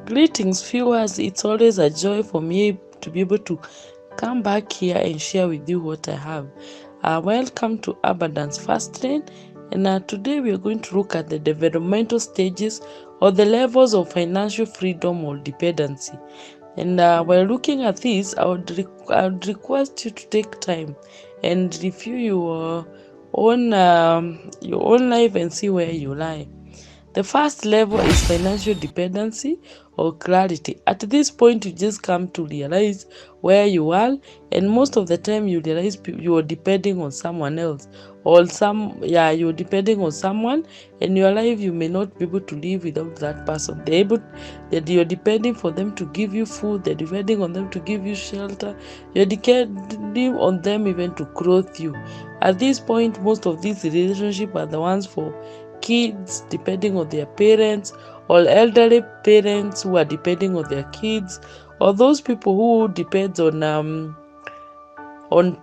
Greetings, viewers. It's always a joy for me to be able to come back here and share with you what I have. Welcome to Abundance Fast Lane, and today we are going to look at the developmental stages or the levels of financial freedom or dependency. And while looking at this, I would request you to take time and review your own life and see where you lie. The first level is financial dependency or clarity. At this point, you just come to realize where you are, and most of the time, you realize you are depending on someone else, or you're depending on someone, and your life you may not be able to live without that person. That you're depending for them to give you food, they're depending on them to give you shelter, you're depending on them even to clothe you. At this point, most of these relationships are the ones for kids depending on their parents, or elderly parents who are depending on their kids, or those people who depends on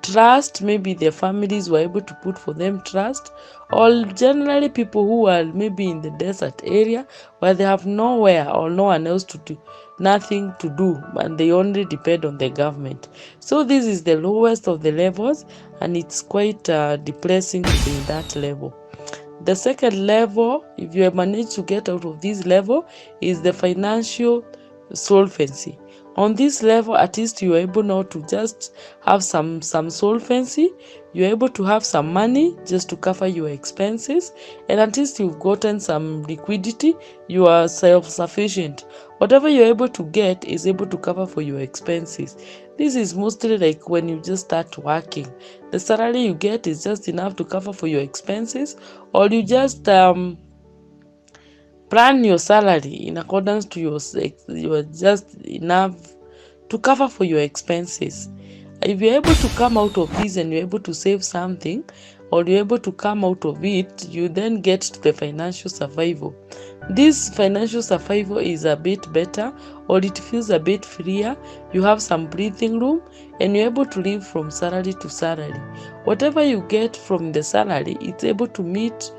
trust. Maybe their families were able to put for them trust, or generally people who are maybe in the desert area where they have nowhere or no one else to do, nothing to do, and they only depend on the government. So this is the lowest of the levels, and it's quite depressing to be in that level. The second level, if you have managed to get out of this level, is the financial solvency. On this level, at least you are able now to just have some solvency. You're able to have some money just to cover your expenses, and at least you've gotten some liquidity. You are self-sufficient. Whatever you're able to get is able to cover for your expenses. This is mostly like when you just start working. The salary you get is just enough to cover for your expenses, or you just plan your salary in accordance to your just enough to cover for your expenses. If you're able to come out of this and you're able to save something, or you're able to come out of it, you then get to the financial survival. This financial survival is a bit better, or it feels a bit freer. You have some breathing room, and you're able to live from salary to salary. Whatever you get from the salary, it's able to meet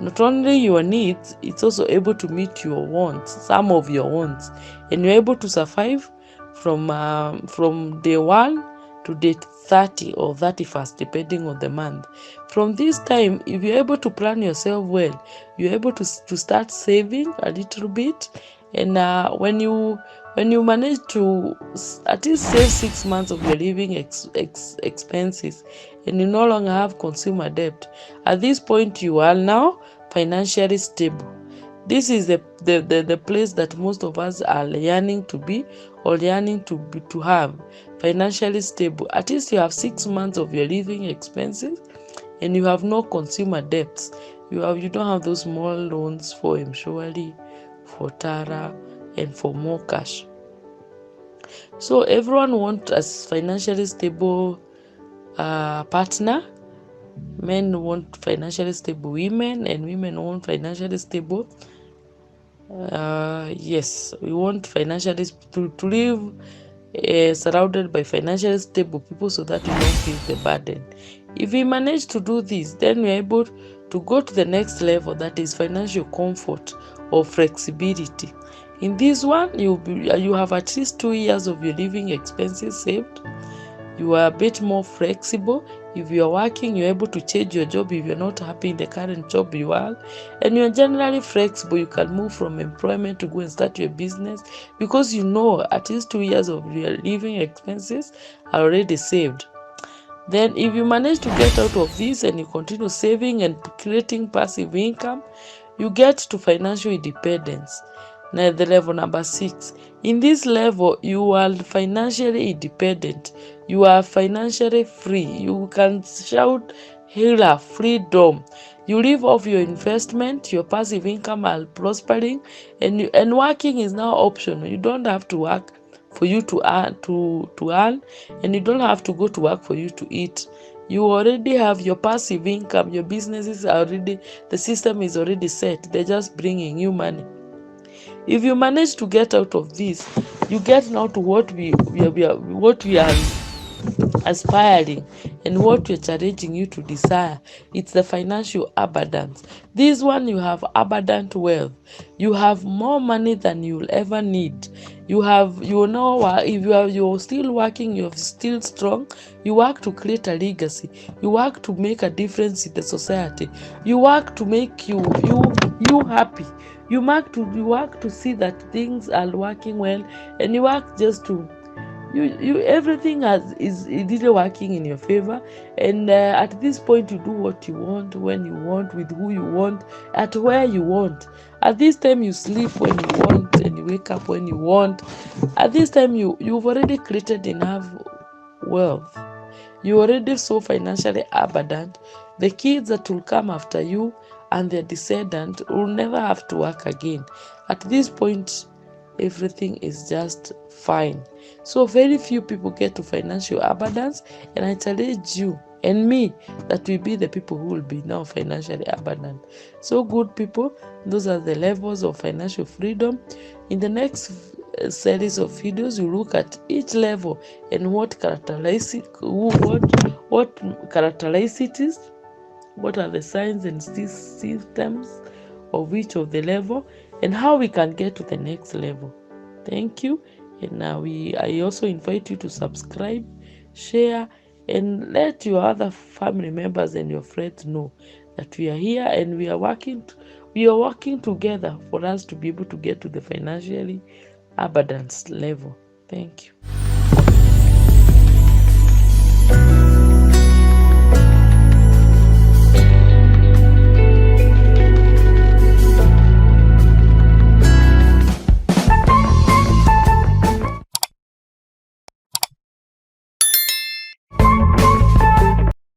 not only your needs, it's also able to meet your wants, some of your wants, and you're able to survive from day 1 to day 30 or 31st, depending on the month. From this time, if you're able to plan yourself well, you're able to start saving a little bit, and when you manage to at least save 6 months of your living expenses, and you no longer have consumer debt, at this point you are now financially stable. This is the place that most of us are yearning to be, or yearning to have financially stable. At least you have 6 months of your living expenses, and you have no consumer debts. You don't have those small loans for Mshwari, for Tara, and for more cash. So everyone wants a financially stable partner. Men want financially stable women, and women want financially stable. Yes, we want financially to live surrounded by financially stable people, so that we don't feel the burden. If we manage to do this, then we're able to go to the next level, that is financial comfort or flexibility. In this one, you have at least 2 years of your living expenses saved. You are a bit more flexible. If you are working, you're able to change your job if you're not happy in the current job you are. And you're generally flexible. You can move from employment to go and start your business, because you know at least 2 years of your living expenses are already saved. Then if you manage to get out of this and you continue saving and creating passive income, you get to financial independence. Now the level number 6. In this level, you are financially independent. You are financially free. You can shout hila, freedom. You live off your investment, your passive income are prospering, and working is now optional. You don't have to work for you to earn, and you don't have to go to work for you to eat. You already have your passive income. Your businesses are already, the system is already set. They're just bringing you money. If you manage to get out of this, you get now to what we are aspiring and what you're challenging you to desire. It's the financial abundance. This one, you have abundant wealth. You have more money than you'll ever need. If you're still working, you're still strong. You work to create a legacy. You work to make a difference in the society. You work to make you happy. You work to see that things are working well, and you work just to everything is really working in your favor. And at this point, you do what you want, when you want, with who you want, at where you want. At this time, you sleep when you want and you wake up when you want. At this time, you've already created enough wealth. You're already so financially abundant. The kids that will come after you and their descendant will never have to work again. At this point, everything is just fine. So very few people get to financial abundance, and I challenge you and me that we be the people who will be now financially abundant. So good people, those are the levels of financial freedom. In the next series of videos, you look at each level and what characterizes it, what are the signs and symptoms of each of the level, and how we can get to the next level. Thank you. And now I also invite you to subscribe, share, and let your other family members and your friends know that we are here and we are working together for us to be able to get to the financially abundance level. Thank you.